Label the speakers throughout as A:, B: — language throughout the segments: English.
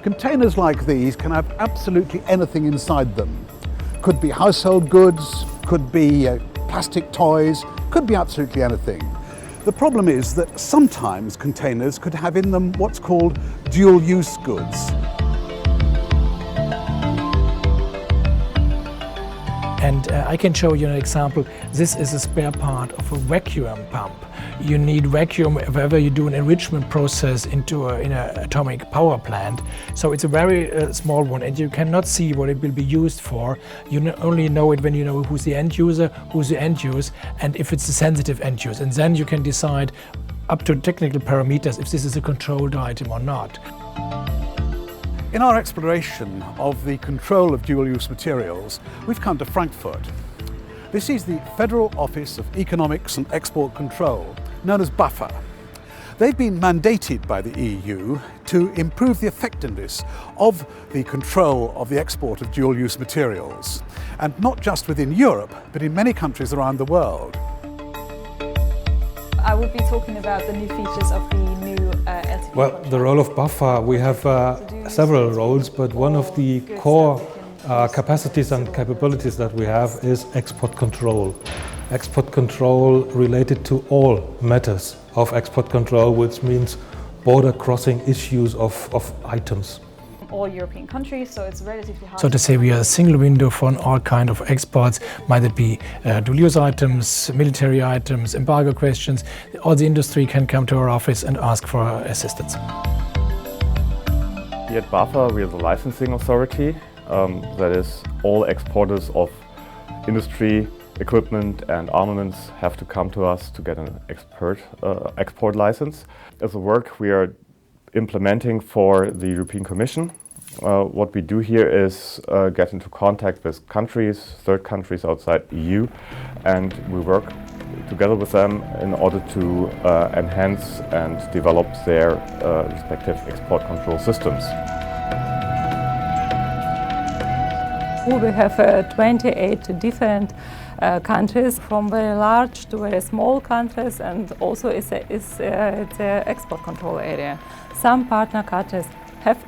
A: Containers like these can have absolutely anything inside them. Could be household goods, could be plastic toys, could be absolutely anything. The problem is that sometimes containers could have in them what's called dual-use goods.
B: And I can show you an example. This is a spare part of a vacuum pump. You need vacuum whenever you do an enrichment process into in an atomic power plant. So it's a very small one, and you cannot see what it will be used for. You only know it when you know who's the end user, who's the end use, and if it's a sensitive end use. And then you can decide up to technical parameters if this is a controlled item or not.
A: In our exploration of the control of dual-use materials, we've come to Frankfurt. This is the Federal Office of Economics and Export Control, known as BAFA. They've been mandated by the EU to improve the effectiveness of the control of the export of dual-use materials, and not just within Europe, but in many countries around the world.
C: I will be talking about the new features of the new LTP.
D: Well, the role of BAFA, we have several roles, but one of the core capacities and capabilities that we have is export control. Export control related to all matters of export control, which means border crossing issues of items.
C: All European countries, so it's relatively hard.
B: So to say we are a single window for all kind of exports, might it be dual-use items, military items, embargo questions, all the industry can come to our office and ask for assistance.
E: Here at BAFA we are the licensing authority, that is all exporters of industry, equipment and armaments have to come to us to get an export license. As a work we are implementing for the European Commission. What we do here is get into contact with countries, third countries outside EU, and we work together with them in order to enhance and develop their respective export control systems.
F: We have 28 different countries, from very large to very small countries, and also it's the export control area. Some partner countries have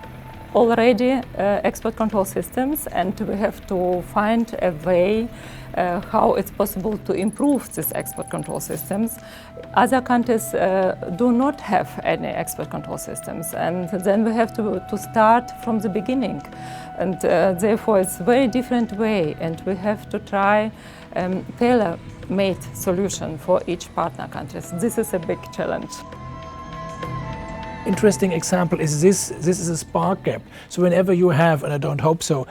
F: already export control systems, and we have to find a way how it's possible to improve these export control systems. Other countries do not have any export control systems, and then we have to start from the beginning. And therefore it's a very different way, and we have to try tailor-made solution for each partner countries. This is a big challenge.
B: Interesting example is this is a spark gap. So whenever you have, and I don't hope so,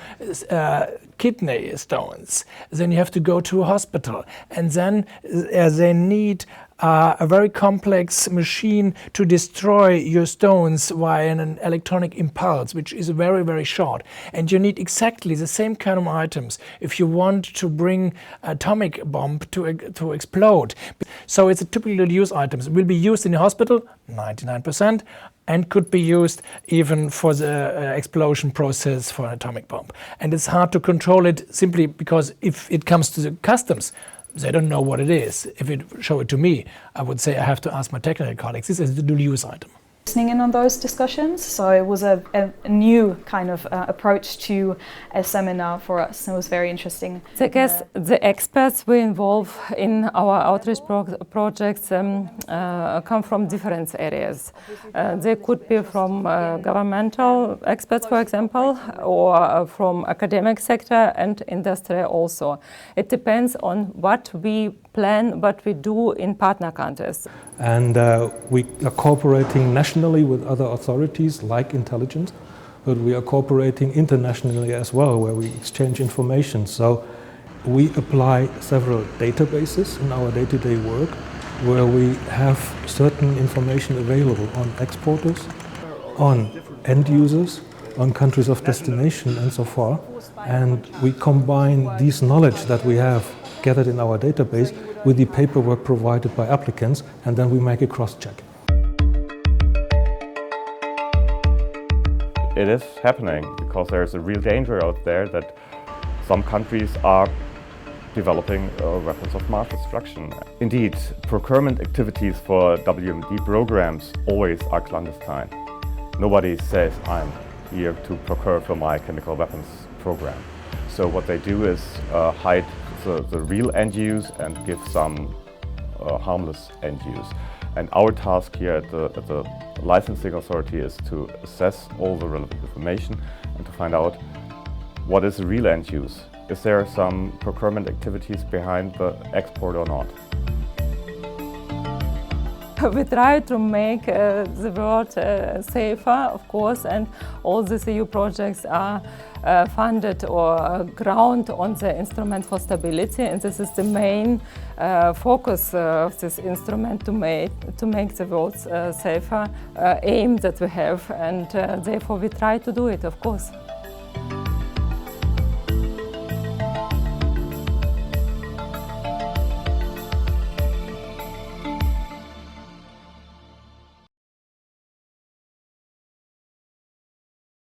B: kidney stones, then you have to go to a hospital, and then they need a very complex machine to destroy your stones via an electronic impulse, which is very, very short. And you need exactly the same kind of items if you want to bring atomic bomb to explode. So it's a typical use items. It will be used in the hospital, 99%, and could be used even for the explosion process for an atomic bomb. And it's hard to control it simply because if it comes to the customs, they don't know what it is. If it show it to me, I would say I have to ask my technical colleagues. This is a dual-use item.
C: Listening in on those discussions, so it was a new kind of approach to a seminar for us. It was very interesting.
F: The experts we involve in our outreach projects come from different areas. They could be from governmental experts, for example, or from academic sector and industry also. It depends on what we plan, what we do in partner countries.
D: And we are cooperating nationally with other authorities like intelligence, but we are cooperating internationally as well, where we exchange information. So we apply several databases in our day-to-day work, where we have certain information available on exporters, on end users, on countries of destination and so forth. And we combine these knowledge that we have gathered in our database with the paperwork provided by applicants, and then we make a cross-check.
E: It is happening because there's a real danger out there that some countries are developing weapons of mass destruction. Indeed, procurement activities for WMD programs always are clandestine. Nobody says, I'm here to procure for my chemical weapons program. So what they do is hide the real end use and give some harmless end use. And our task here at the licensing authority is to assess all the relevant information and to find out what is the real end use. Is there some procurement activities behind the export or not?
F: We try to make the world safer, of course, and all these EU projects are funded or ground on the instrument for stability, and this is the main focus of this instrument to make the world safer, aim that we have, and therefore we try to do it, of course.